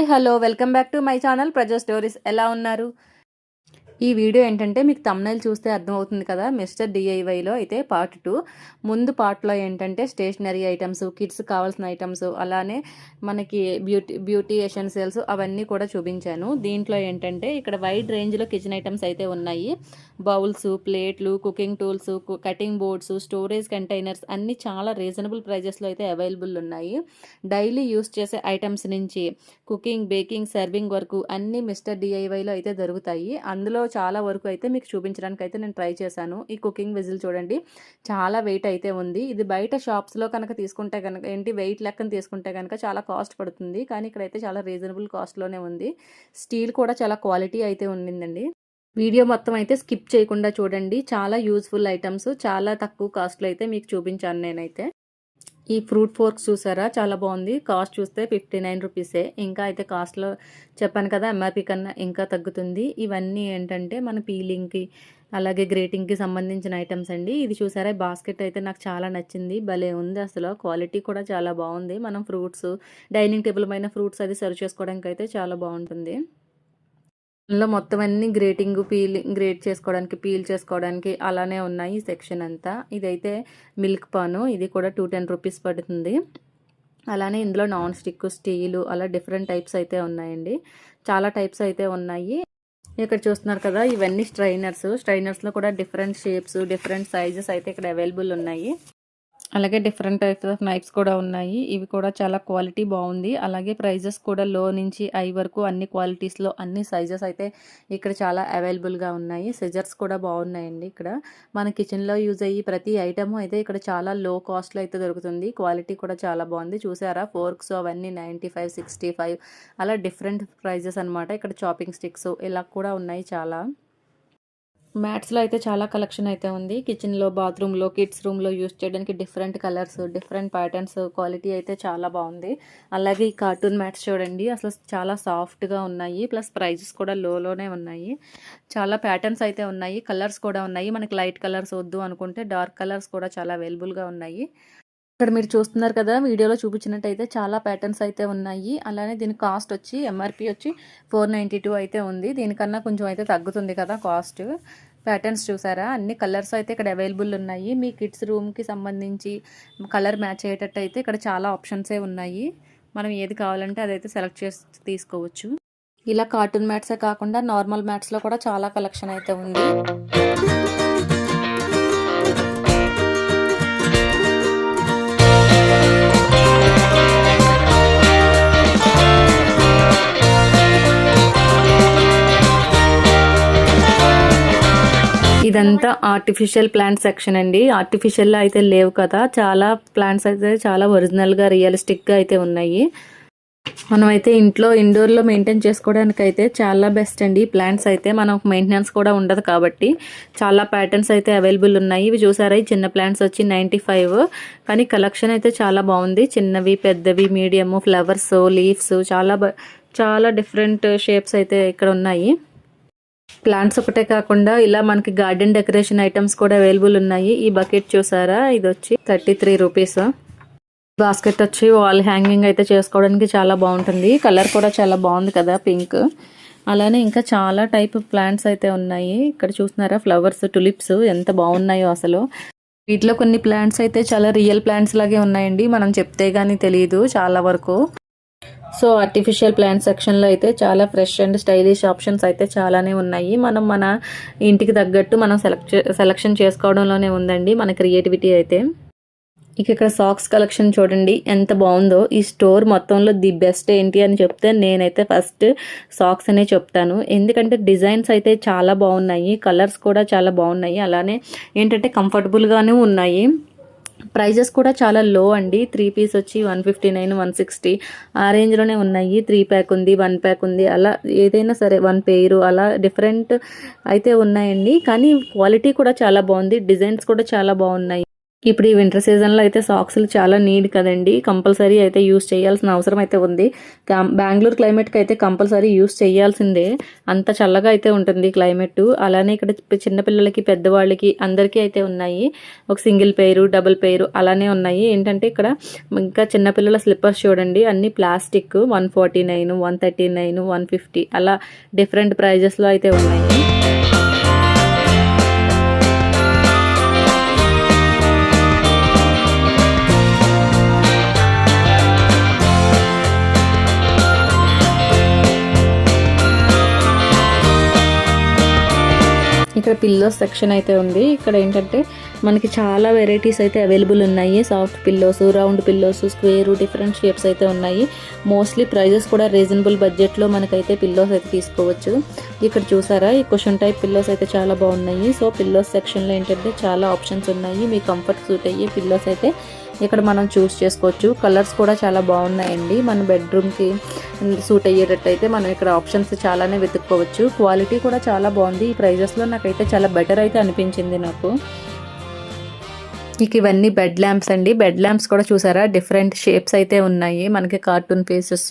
Hi hello welcome back to my channel ప్రజా stories. ఎలా ఉన్నారు? ఈ వీడియో ఏంటంటే మీకు థంబ్నెయిల్ చూస్తే అర్థమవుతుంది కదా, మిస్టర్ డిఐవైలో అయితే పార్ట్ 2. ముందు పార్ట్లో ఏంటంటే స్టేషనరీ ఐటమ్స్, కిడ్స్ కావాల్సిన ఐటమ్స్, అలానే మనకి బ్యూటీ ఎసెన్షియల్స్ అవన్నీ కూడా చూపించాను. దీంట్లో ఏంటంటే ఇక్కడ వైడ్ రేంజ్లో కిచెన్ ఐటమ్స్ అయితే ఉన్నాయి. బౌల్స్, ప్లేట్లు, cooking tools, cutting boards, storage containers అన్నీ చాలా రీజనబుల్ ప్రైజెస్లో అయితే అవైలబుల్ ఉన్నాయి. డైలీ యూస్ చేసే ఐటమ్స్ నుంచి కుకింగ్, బేకింగ్, సర్వింగ్ వరకు అన్నీ మిస్టర్ డిఐవైలో అయితే దొరుకుతాయి. అందులో చాలా వరకు అయితే మీకు చూపించడానికి అయితే నేను ట్రై చేశాను. ఈ కుకింగ్ విజిల్ చూడండి, చాలా వెయిట్ అయితే ఉంది. ఇది బయట షాప్స్లో కనుక తీసుకుంటే కనుక వెయిట్ లెక్కన తీసుకుంటే కనుక చాలా కాస్ట్ పడుతుంది, కానీ ఇక్కడైతే చాలా రీజనబుల్ కాస్ట్లోనే ఉంది. స్టీల్ కూడా చాలా క్వాలిటీ అయితే ఉండిందండి. వీడియో మొత్తం అయితే స్కిప్ చేయకుండా చూడండి. చాలా యూజ్ఫుల్ ఐటమ్స్ చాలా తక్కువ కాస్ట్లో అయితే మీకు చూపించాను నేనైతే. ఈ ఫ్రూట్ ఫోర్క్స్ చూసారా, చాలా బాగుంది. కాస్ట్ చూస్తే 59 రూపీసే. ఇంకా అయితే కాస్ట్లో చెప్పాను కదా, ఎంఆర్పి కన్నా ఇంకా తగ్గుతుంది. ఇవన్నీ ఏంటంటే మన పీలింగ్కి అలాగే గ్రేటింగ్కి సంబంధించిన ఐటమ్స్ అండి. ఇది చూసారా, బాస్కెట్ అయితే నాకు చాలా నచ్చింది, భలే ఉంది అసలు. క్వాలిటీ కూడా చాలా బాగుంది. మనం ఫ్రూట్స్, డైనింగ్ టేబుల్ పైన ఫ్రూట్స్ అది సర్వ్ చేసుకోవడానికి అయితే చాలా బాగుంటుంది. అందులో మొత్తం అన్ని గ్రేట్ చేసుకోవడానికి, పీల్ చేసుకోవడానికి అలానే ఉన్నాయి ఈ సెక్షన్ అంతా. ఇదైతే మిల్క్ పాను, ఇది కూడా 210 రూపీస్ పడుతుంది. అలానే ఇందులో నాన్ స్టిక్, స్టీలు అలా డిఫరెంట్ టైప్స్ అయితే ఉన్నాయండి. చాలా టైప్స్ అయితే ఉన్నాయి. ఇక్కడ చూస్తున్నారు కదా, ఇవన్నీ స్ట్రైనర్స్లో కూడా డిఫరెంట్ షేప్స్, డిఫరెంట్ సైజెస్ అయితే ఇక్కడ అవైలబుల్ ఉన్నాయి. అలాగే డిఫరెంట్ టైప్స్ ఆఫ్ నైఫ్స్ కూడా ఉన్నాయి. ఇవి కూడా చాలా క్వాలిటీ బాగుంది. అలాగే ప్రైజెస్ కూడా లో నుంచి హై వరకు అన్ని క్వాలిటీస్లో అన్ని సైజెస్ అయితే ఇక్కడ చాలా అవైలబుల్గా ఉన్నాయి. సిజర్స్ కూడా బాగున్నాయండి. ఇక్కడ మన కిచెన్లో యూజ్ అయ్యి ప్రతి ఐటమ్ అయితే ఇక్కడ చాలా లో కాస్ట్లో అయితే దొరుకుతుంది. క్వాలిటీ కూడా చాలా బాగుంది. చూసారా, ఫోర్క్స్ అవన్నీ 95, 65 అలా డిఫరెంట్ ప్రైజెస్ అనమాట. ఇక్కడ చాపింగ్ స్టిక్స్ ఇలా కూడా ఉన్నాయి చాలా. మ్యాట్స్లో అయితే చాలా కలెక్షన్ అయితే ఉంది. కిచెన్లో, బాత్రూంలో, కిడ్స్ రూమ్లో యూస్ చేయడానికి different colours, different patterns, quality అయితే చాలా బాగుంది. అలాగే ఈ కార్టూన్ మ్యాట్స్ చూడండి, అసలు చాలా సాఫ్ట్గా ఉన్నాయి. ప్లస్ ప్రైజెస్ కూడా లోనే ఉన్నాయి. చాలా ప్యాటర్న్స్ అయితే ఉన్నాయి, కలర్స్ కూడా ఉన్నాయి. మనకి లైట్ కలర్స్ వద్దు అనుకుంటే డార్క్ కలర్స్ కూడా చాలా అవైలబుల్గా ఉన్నాయి. ఇక్కడ మీరు చూస్తున్నారు కదా, వీడియోలో చూపించినట్టయితే చాలా ప్యాటర్న్స్ అయితే ఉన్నాయి. అలానే దీని కాస్ట్ వచ్చి ఎంఆర్పి వచ్చి 492 అయితే ఉంది. దీనికన్నా కొంచెం అయితే తగ్గుతుంది కదా కాస్ట్. ప్యాటర్న్స్ చూసారా, అన్ని కలర్స్ అయితే ఇక్కడ అవైలబుల్ ఉన్నాయి. మీ కిడ్స్ రూమ్కి సంబంధించి కలర్ మ్యాచ్ అయ్యేటట్టు అయితే ఇక్కడ చాలా ఆప్షన్సే ఉన్నాయి. మనం ఏది కావాలంటే అదైతే సెలెక్ట్ చేసి తీసుకోవచ్చు. ఇలా కార్టూన్ మ్యాట్సే కాకుండా నార్మల్ మ్యాట్స్లో కూడా చాలా కలెక్షన్ అయితే ఉంది. ఇదంతా ఆర్టిఫిషియల్ ప్లాంట్ సెక్షన్ అండి. ఆర్టిఫిషియల్ అయితే లేవు కదా, చాలా ప్లాంట్స్ అయితే చాలా ఒరిజినల్గా రియలిస్టిక్గా అయితే ఉన్నాయి. మనమైతే ఇంట్లో ఇండోర్లో మెయింటైన్ చేసుకోవడానికి అయితే చాలా బెస్ట్ అండి. ప్లాంట్స్ అయితే మనకు మెయింటెనెన్స్ కూడా ఉండదు కాబట్టి చాలా ప్యాటర్న్స్ అయితే అవైలబుల్ ఉన్నాయి. ఇవి చూసారా, ఈ చిన్న ప్లాంట్స్ వచ్చి 95, కానీ కలెక్షన్ అయితే చాలా బాగుంది. చిన్నవి, పెద్దవి, మీడియము, ఫ్లవర్స్, లీవ్స్ చాలా డిఫరెంట్ షేప్స్ అయితే ఇక్కడ ఉన్నాయి. ప్లాంట్స్ ఒకటే కాకుండా ఇలా మనకి గార్డెన్ డెకరేషన్ ఐటమ్స్ కూడా అవైలబుల్ ఉన్నాయి. ఈ బకెట్ చూసారా, ఇది వచ్చి 33 రూపీస్. బాస్కెట్ వచ్చి వాల్ హ్యాంగింగ్ అయితే చేసుకోవడానికి చాలా బాగుంటుంది. కలర్ కూడా చాలా బాగుంది కదా, పింక్. అలానే ఇంకా చాలా టైప్ ప్లాంట్స్ అయితే ఉన్నాయి. ఇక్కడ చూస్తున్నారా, ఫ్లవర్స్, టులిప్స్ ఎంత బాగున్నాయో అసలు. వీటిలో కొన్ని ప్లాంట్స్ అయితే చాలా రియల్ ప్లాంట్స్ లాగే ఉన్నాయండి, మనం చెప్తే గానీ తెలియదు చాలా వరకు. సో ఆర్టిఫిషియల్ ప్లాంట్ సెక్షన్లో అయితే చాలా ఫ్రెష్ అండ్ స్టైలిష్ ఆప్షన్స్ అయితే చాలానే ఉన్నాయి. మనం మన ఇంటికి తగ్గట్టు మనం సెలెక్షన్ చేసుకోవడంలోనే ఉందండి మన క్రియేటివిటీ అయితే. ఇక్కడ సాక్స్ కలెక్షన్ చూడండి ఎంత బాగుందో. ఈ స్టోర్ మొత్తంలో ది బెస్ట్ ఏంటి అని చెప్తే నేనైతే ఫస్ట్ సాక్స్ అనే చెప్తాను. ఎందుకంటే డిజైన్స్ అయితే చాలా బాగున్నాయి, కలర్స్ కూడా చాలా బాగున్నాయి. అలానే ఏంటంటే కంఫర్టబుల్గానే ఉన్నాయి. ప్రైజెస్ కూడా చాలా లో అండి. 3 పీస్ వచ్చి 159, 160 ఆ రేంజ్లోనే ఉన్నాయి. 3 ప్యాక్ ఉంది, 1 ప్యాక్ ఉంది, అలా ఏదైనా సరే 1 పెయిర్ అలా డిఫరెంట్ అయితే ఉన్నాయండి. కానీ క్వాలిటీ కూడా చాలా బాగుంది, డిజైన్స్ కూడా చాలా బాగున్నాయి. ఇప్పుడు ఈ వింటర్ సీజన్లో అయితే సాక్స్లు చాలా నీడ్ కదండి, కంపల్సరీ అయితే యూస్ చేయాల్సిన అవసరం అయితే ఉంది. బెంగళూరు క్లైమేట్కి అయితే కంపల్సరీ యూస్ చేయాల్సిందే, అంత చల్లగా అయితే ఉంటుంది క్లైమేట్. అలానే ఇక్కడ చిన్నపిల్లలకి పెద్దవాళ్ళకి అందరికీ అయితే ఉన్నాయి. ఒక సింగిల్ పెయిర్, డబుల్ పెయిర్ అలానే ఉన్నాయి. ఏంటంటే ఇక్కడ ఇంకా చిన్నపిల్లల స్లిప్పర్స్ చూడండి, అన్ని ప్లాస్టిక్. 149, 139, 150 అలా డిఫరెంట్ ప్రైజెస్లో అయితే ఉన్నాయి. ఇక్కడ పిల్లోస్ సెక్షన్ అయితే ఉంది. ఇక్కడ ఏంటంటే మనకి చాలా వెరైటీస్ అయితే అవైలబుల్ ఉన్నాయి. Soft pillows, round pillows, square, different shapes అయితే ఉన్నాయి. మోస్ట్లీ ప్రైజెస్ కూడా రీజనబుల్ బడ్జెట్లో మనకైతే పిల్లోస్ అయితే తీసుకోవచ్చు. ఇక్కడ చూసారా, ఈ కుషన్ టైప్ పిల్లోస్ అయితే చాలా బాగున్నాయి. సో పిల్లోస్ సెక్షన్లో ఏంటంటే చాలా ఆప్షన్స్ ఉన్నాయి. మీ కంఫర్ట్ సూట్ అయ్యే పిల్లోస్ అయితే ఇక్కడ మనం చూస్ చేసుకోవచ్చు. కలర్స్ కూడా చాలా బాగున్నాయండి. మన బెడ్రూమ్కి సూట్ అయ్యేటట్టు అయితే మనం ఇక్కడ ఆప్షన్స్ చాలానే వెతుక్కోవచ్చు. క్వాలిటీ కూడా చాలా బాగుంది. ఈ ప్రైజెస్లో నాకైతే చాలా బెటర్ అయితే అనిపించింది నాకు. ఇక ఇవన్నీ బెడ్ ల్యాంప్స్ అండి. బెడ్ ల్యాంప్స్ కూడా చూసారా, డిఫరెంట్ షేప్స్ అయితే ఉన్నాయి. మనకి కార్టూన్ ఫేసెస్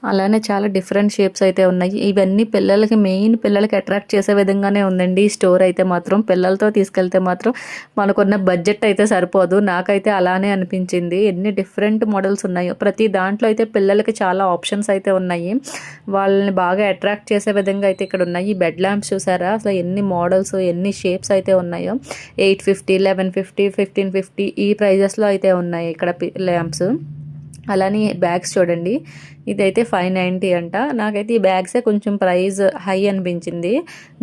అలానే చాలా డిఫరెంట్ షేప్స్ అయితే ఉన్నాయి. ఇవన్నీ పిల్లలకి అట్రాక్ట్ చేసే విధంగానే ఉందండి ఈ స్టోర్ అయితే మాత్రం. పిల్లలతో తీసుకెళ్తే మాత్రం మనకున్న బడ్జెట్ అయితే సరిపోదు. నాకైతే అలానే అనిపించింది. ఎన్ని డిఫరెంట్ మోడల్స్ ఉన్నాయో, ప్రతి దాంట్లో అయితే పిల్లలకి చాలా ఆప్షన్స్ అయితే ఉన్నాయి. వాళ్ళని బాగా అట్రాక్ట్ చేసే విధంగా అయితే ఇక్కడ ఉన్నాయి. ఈ బెడ్ ల్యాంప్స్ చూసారా, అసలు ఎన్ని మోడల్స్, ఎన్ని షేప్స్ అయితే ఉన్నాయో. 850, 1150, 1550 ఈ ప్రైజెస్లో అయితే ఉన్నాయి ఇక్కడ ల్యాంప్స్. అలానే బ్యాగ్స్ చూడండి, ఇదైతే 590 అంట. నాకైతే ఈ బ్యాగ్సే కొంచెం ప్రైస్ హై అనిపించింది.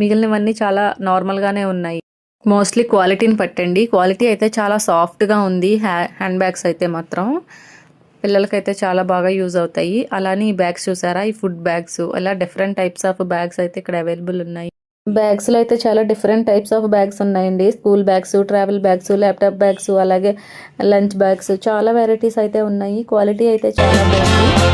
మిగిలినవన్నీ చాలా నార్మల్గానే ఉన్నాయి. మోస్ట్లీ క్వాలిటీని పట్టండి. క్వాలిటీ అయితే చాలా సాఫ్ట్గా ఉంది. హ్యాండ్ బ్యాగ్స్ అయితే మాత్రం పిల్లలకైతే చాలా బాగా యూజ్ అవుతాయి. అలానే ఈ బ్యాగ్స్ చూసారా, ఈ ఫుడ్ బ్యాగ్స్, అలా డిఫరెంట్ టైప్స్ ఆఫ్ బ్యాగ్స్ అయితే ఇక్కడ అవైలబుల్ ఉన్నాయి. బ్యాగ్స్లో అయితే చాలా డిఫరెంట్ టైప్స్ ఆఫ్ బ్యాగ్స్ ఉన్నాయండి. School bags, travel bags, laptop bags, అలాగే లంచ్ బ్యాగ్స్, చాలా వెరైటీస్ అయితే ఉన్నాయి. క్వాలిటీ అయితే చాలా బాగుంది.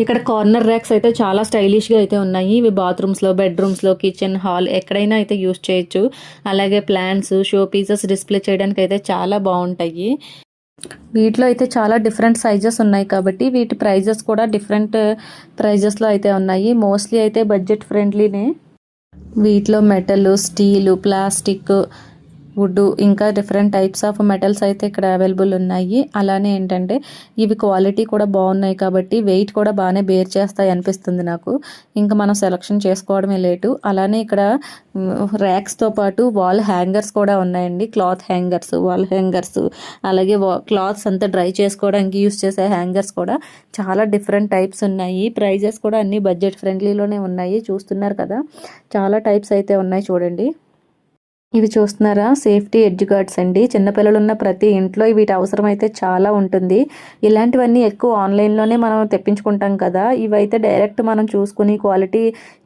ఇక్కడ కార్నర్ ర్యాక్స్ అయితే చాలా స్టైలిష్గా అయితే ఉన్నాయి. ఇవి బాత్రూమ్స్లో, బెడ్రూమ్స్లో, కిచెన్, హాల్ ఎక్కడైనా అయితే యూస్ చేయొచ్చు. అలాగే ప్లాంట్స్, షో పీసెస్ డిస్ప్లే చేయడానికి అయితే చాలా బాగుంటాయి. వీటిలో అయితే చాలా డిఫరెంట్ సైజెస్ ఉన్నాయి కాబట్టి వీటి ప్రైజెస్ కూడా డిఫరెంట్ ప్రైజెస్లో అయితే ఉన్నాయి. మోస్ట్లీ అయితే బడ్జెట్ ఫ్రెండ్లీనే. వీటిలో మెటల్, స్టీలు, ప్లాస్టిక్, వుడ్, ఇంకా డిఫరెంట్ టైప్స్ ఆఫ్ మెటల్స్ అయితే ఇక్కడ అవైలబుల్ ఉన్నాయి. అలానే ఏంటంటే ఇవి క్వాలిటీ కూడా బాగున్నాయి కాబట్టి వెయిట్ కూడా బాగానే బేర్ చేస్తాయి అనిపిస్తుంది నాకు. ఇంకా మనం సెలెక్షన్ చేసుకోవడమే లేటు. అలానే ఇక్కడ ర్యాక్స్తో పాటు వాల్ హ్యాంగర్స్ కూడా ఉన్నాయండి. క్లాత్ హ్యాంగర్స్, వాల్ హ్యాంగర్స్, అలాగే క్లాత్స్ అంతా డ్రై చేసుకోవడానికి యూస్ చేసే హ్యాంగర్స్ కూడా చాలా డిఫరెంట్ టైప్స్ ఉన్నాయి. ప్రైజెస్ కూడా అన్ని బడ్జెట్ ఫ్రెండ్లీలోనే ఉన్నాయి. చూస్తున్నారు కదా, చాలా టైప్స్ అయితే ఉన్నాయి చూడండి. ఇవి చూస్తున్నారా, సేఫ్టీ ఎడ్జ్ గార్డ్స్ అండి. చిన్నపిల్లలు ఉన్న ప్రతి ఇంట్లో వీటి అవసరం అయితే చాలా ఉంటుంది. ఇలాంటివన్నీ ఎక్కువ ఆన్లైన్లోనే మనం తెప్పించుకుంటాం కదా, ఇవైతే డైరెక్ట్ మనం చూసుకుని క్వాలిటీ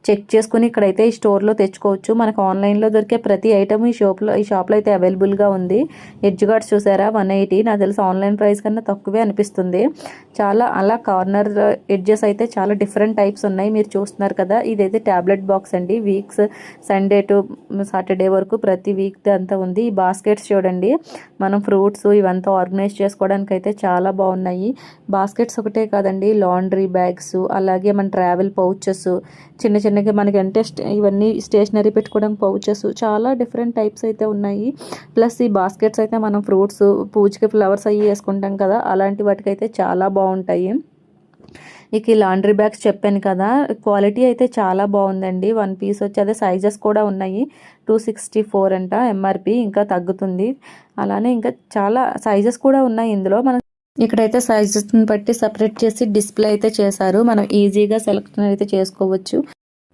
చెక్ చేసుకుని ఇక్కడైతే ఈ స్టోర్లో తెచ్చుకోవచ్చు. మనకు ఆన్లైన్లో దొరికే ప్రతి ఐటమ్ ఈ షాప్లో అయితే అవైలబుల్గా ఉంది. ఎడ్జ్ గార్డ్స్ చూసారా, 180. నాకు తెలిసి ఆన్లైన్ ప్రైస్ కన్నా తక్కువే అనిపిస్తుంది. చాలా అలా కార్నర్ ఎడ్జెస్ అయితే చాలా డిఫరెంట్ టైప్స్ ఉన్నాయి. మీరు చూస్తున్నారు కదా, ఇదైతే ట్యాబ్లెట్ బాక్స్ అండి. వీక్స్ సండే టు సాటర్డే వరకు ప్రతి వీక్ అంతా ఉంది. ఈ బాస్కెట్స్ చూడండి, మనం ఫ్రూట్స్ ఇవంతా ఆర్గనైజ్ చేసుకోవడానికి అయితే చాలా బాగున్నాయి. బాస్కెట్స్ ఒకటే కాదండి, లాండ్రీ బ్యాగ్స్, అలాగే మన ట్రావెల్ పౌచెస్, చిన్న చిన్నగా మనకి అంటే ఇవన్నీ స్టేషనరీ పెట్టుకోవడానికి పౌచెస్, చాలా డిఫరెంట్ టైప్స్ అయితే ఉన్నాయి. ప్లస్ ఈ బాస్కెట్స్ అయితే మనం ఫ్రూట్స్, పూజకి ఫ్లవర్స్ అవి వేసుకుంటాం కదా, అలాంటి వాటికైతే చాలా బాగుంటాయి. ఇక ఈ లాండ్రీ బ్యాగ్స్ చెప్పాను కదా, క్వాలిటీ అయితే చాలా బాగుందండి. 1 పీస్ వచ్చి అదే సైజెస్ కూడా ఉన్నాయి. 264 అంట ఎంఆర్పి, ఇంకా తగ్గుతుంది. అలానే ఇంకా చాలా సైజెస్ కూడా ఉన్నాయి ఇందులో. మనం ఇక్కడైతే సైజెస్ని బట్టి సపరేట్ చేసి డిస్ప్లే అయితే చేశారు. మనం ఈజీగా సెలెక్షన్ అయితే చేసుకోవచ్చు.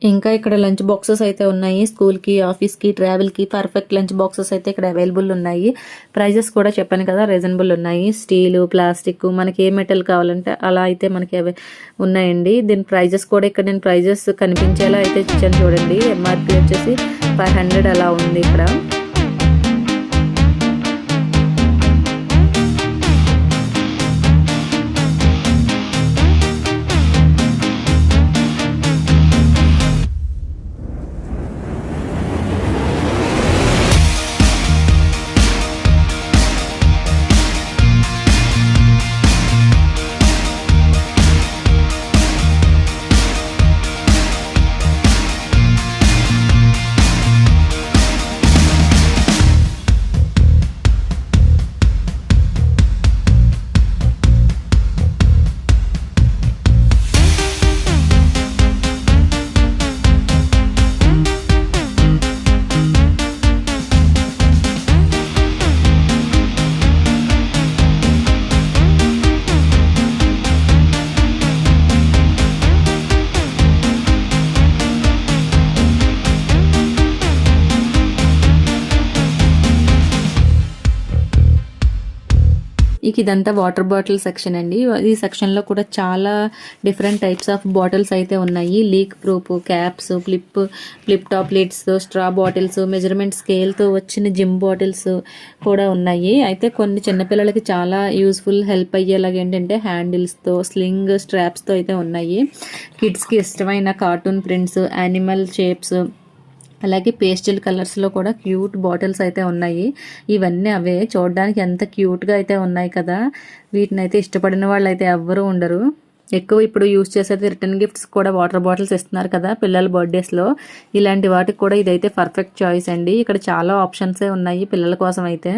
ఇంకా ఇక్కడ లంచ్ బాక్సెస్ అయితే ఉన్నాయి. స్కూల్‌కి, ఆఫీస్‌కి, ట్రావెల్‌కి పర్ఫెక్ట్ లంచ్ బాక్సెస్ అయితే ఇక్కడ అవైలబుల్ ఉన్నాయి. ప్రైజెస్ కూడా చెప్పాను కదా రీజనబుల్ ఉన్నాయి. స్టీలు, ప్లాస్టిక్ మనకి ఏ మెటల్ కావాలంటే అలా అయితే మనకి ఉన్నాయండి. దీని ప్రైజెస్ కూడా ఇక్కడ నేను ప్రైజెస్ కనిపించేలా అయితే ఇచ్చాను చూడండి. ఎంఆర్‌పీ వచ్చేసి 500 అలా ఉంది ఇక్కడ. ఇక ఇదంతా వాటర్ బాటిల్ సెక్షన్ అండి. ఈ సెక్షన్లో కూడా చాలా డిఫరెంట్ టైప్స్ ఆఫ్ బాటిల్స్ అయితే ఉన్నాయి. Leak proof, caps, flip top lids, straw bottles, measurement స్కేల్తో వచ్చిన జిమ్ బాటిల్స్ కూడా ఉన్నాయి. అయితే కొన్ని చిన్నపిల్లలకి చాలా యూస్ఫుల్ హెల్ప్ అయ్యేలాగా ఏంటంటే హ్యాండిల్స్తో, స్లింగ్ స్ట్రాప్స్తో అయితే ఉన్నాయి. కిడ్స్కి ఇష్టమైన కార్టూన్ ప్రింట్స్, యానిమల్ షేప్స్, అలాగే పేస్టల్ కలర్స్లో కూడా క్యూట్ బాటిల్స్ అయితే ఉన్నాయి. ఇవన్నీ అవే చూడడానికి ఎంత క్యూట్గా అయితే ఉన్నాయి కదా. వీటిని అయితే ఇష్టపడిన వాళ్ళు అయితే ఎవ్వరూ ఉండరు. ఎక్కువ ఇప్పుడు యూజ్ చేసేది రిటర్న్ గిఫ్ట్స్ కూడా వాటర్ బాటిల్స్ ఇస్తున్నారు కదా పిల్లల బర్త్డేస్లో. ఇలాంటి వాటికి కూడా ఇదైతే పర్ఫెక్ట్ చాయిస్ అండి. ఇక్కడ చాలా ఆప్షన్సే ఉన్నాయి పిల్లల కోసం అయితే.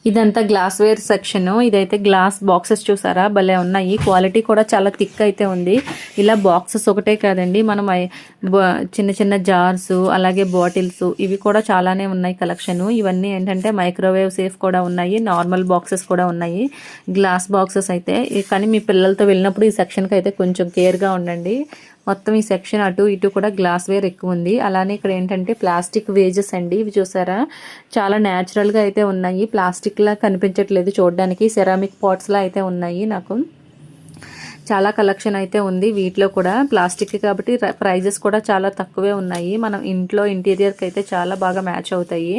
ఇదంతా గ్లాస్ వేర్ సెక్షన్. ఇదైతే గ్లాస్ బాక్సెస్ చూసారా భలే ఉన్నాయి. క్వాలిటీ కూడా చాలా థిక్ అయితే ఉంది. ఇలా బాక్సెస్ ఒకటే కాదండి, మనం చిన్న చిన్న జార్స్, అలాగే బాటిల్స్ ఇవి కూడా చాలానే ఉన్నాయి కలెక్షన్. ఇవన్నీ ఏంటంటే మైక్రోవేవ్ సేఫ్ కూడా ఉన్నాయి, నార్మల్ బాక్సెస్ కూడా ఉన్నాయి. గ్లాస్ బాక్సెస్ అయితే కానీ మీ పిల్లలతో వెళ్ళినప్పుడు ఈ సెక్షన్కి అయితే కొంచెం కేర్గా ఉండండి. మొత్తం ఈ సెక్షన్ అటు ఇటు కూడా గ్లాస్ వేర్ ఎక్కువ ఉంది. అలానే ఇక్కడ ఏంటంటే ప్లాస్టిక్ వేజెస్ అండి. ఇవి చూసారా చాలా న్యాచురల్గా అయితే ఉన్నాయి. ప్లాస్టిక్లా కనిపించట్లేదు చూడడానికి, సెరామిక్ పాట్స్లా అయితే ఉన్నాయి. నాకు చాలా కలెక్షన్ అయితే ఉంది వీటిలో కూడా. ప్లాస్టిక్ కాబట్టి ప్రైజెస్ కూడా చాలా తక్కువే ఉన్నాయి. మనం ఇంట్లో ఇంటీరియర్కి అయితే చాలా బాగా మ్యాచ్ అవుతాయి.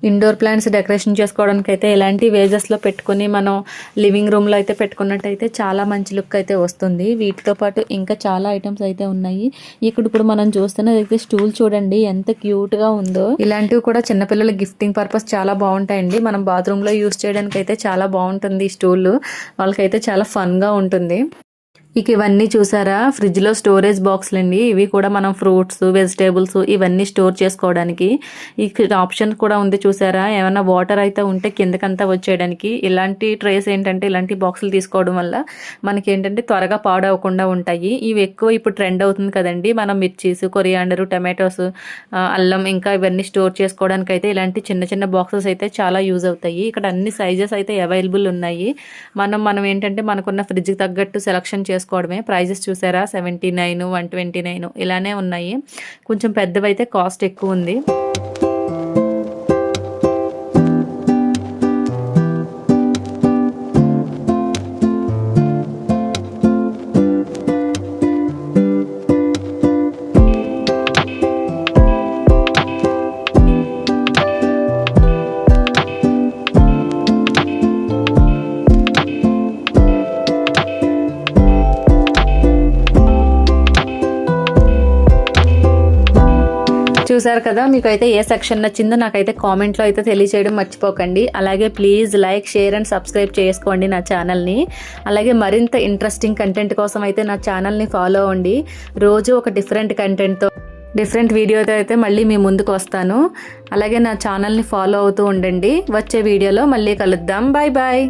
ఇండోర్ ప్లాంట్స్ డెకరేషన్ చేసుకోవడానికి అయితే ఇలాంటి వేజెస్లో పెట్టుకుని మనం లివింగ్ రూమ్లో అయితే పెట్టుకున్నట్టయితే చాలా మంచి లుక్ అయితే వస్తుంది. వీటితో పాటు ఇంకా చాలా ఐటమ్స్ అయితే ఉన్నాయి. ఇప్పుడు మనం చూస్తున్నదైతే స్టూల్ చూడండి ఎంత క్యూట్గా ఉందో. ఇలాంటివి కూడా చిన్నపిల్లల గిఫ్టింగ్ పర్పస్ చాలా బాగుంటాయండి. మనం బాత్రూంలో యూస్ చేయడానికి అయితే చాలా బాగుంటుంది ఈ స్టూల్. వాళ్ళకైతే చాలా ఫన్గా ఉంటుంది. ఇక ఇవన్నీ చూసారా ఫ్రిడ్జ్లో స్టోరేజ్ బాక్స్లు అండి. ఇవి కూడా మనం ఫ్రూట్స్, వెజిటేబుల్స్ ఇవన్నీ స్టోర్ చేసుకోవడానికి ఇక ఆప్షన్ కూడా ఉంది చూసారా. ఏమైనా వాటర్ అయితే ఉంటే కిందకంతా వచ్చేయడానికి ఇలాంటి ట్రేస్ ఏంటంటే ఇలాంటి బాక్సులు తీసుకోవడం వల్ల మనకి ఏంటంటే త్వరగా పాడవకుండా ఉంటాయి. ఇవి ఎక్కువ ఇప్పుడు ట్రెండ్ అవుతుంది కదండి. మనం మిర్చీస్, కొరియాండర్, టమాటోస్, అల్లం ఇంకా ఇవన్నీ స్టోర్ చేసుకోవడానికి అయితే ఇలాంటి చిన్న చిన్న బాక్సెస్ అయితే చాలా యూజ్ అవుతాయి. ఇక్కడ అన్ని సైజెస్ అయితే అవైలబుల్ ఉన్నాయి. మనం ఏంటంటే మనకున్న ఫ్రిడ్జ్కి తగ్గట్టు సెలెక్షన్ చేసుకోవడమే. ప్రైజెస్ చూసారా 79, 129 ఇలానే ఉన్నాయి. కొంచెం పెద్దవైతే కాస్ట్ ఎక్కువ ఉంది. చూసారు కదా, మీకు అయితే ఏ సెక్షన్ నచ్చిందో నాకైతే కామెంట్లో అయితే తెలియచేయడం మర్చిపోకండి. అలాగే please like, share and subscribe చేసుకోండి నా ఛానల్ని. అలాగే మరింత ఇంట్రెస్టింగ్ కంటెంట్ కోసం అయితే నా ఛానల్ని ఫాలో అవ్వండి. రోజు ఒక డిఫరెంట్ వీడియోతో అయితే మళ్ళీ మీ ముందుకు వస్తాను. అలాగే నా ఛానల్ని ఫాలో అవుతూ ఉండండి. వచ్చే వీడియోలో మళ్ళీ కలుద్దాం. Bye bye.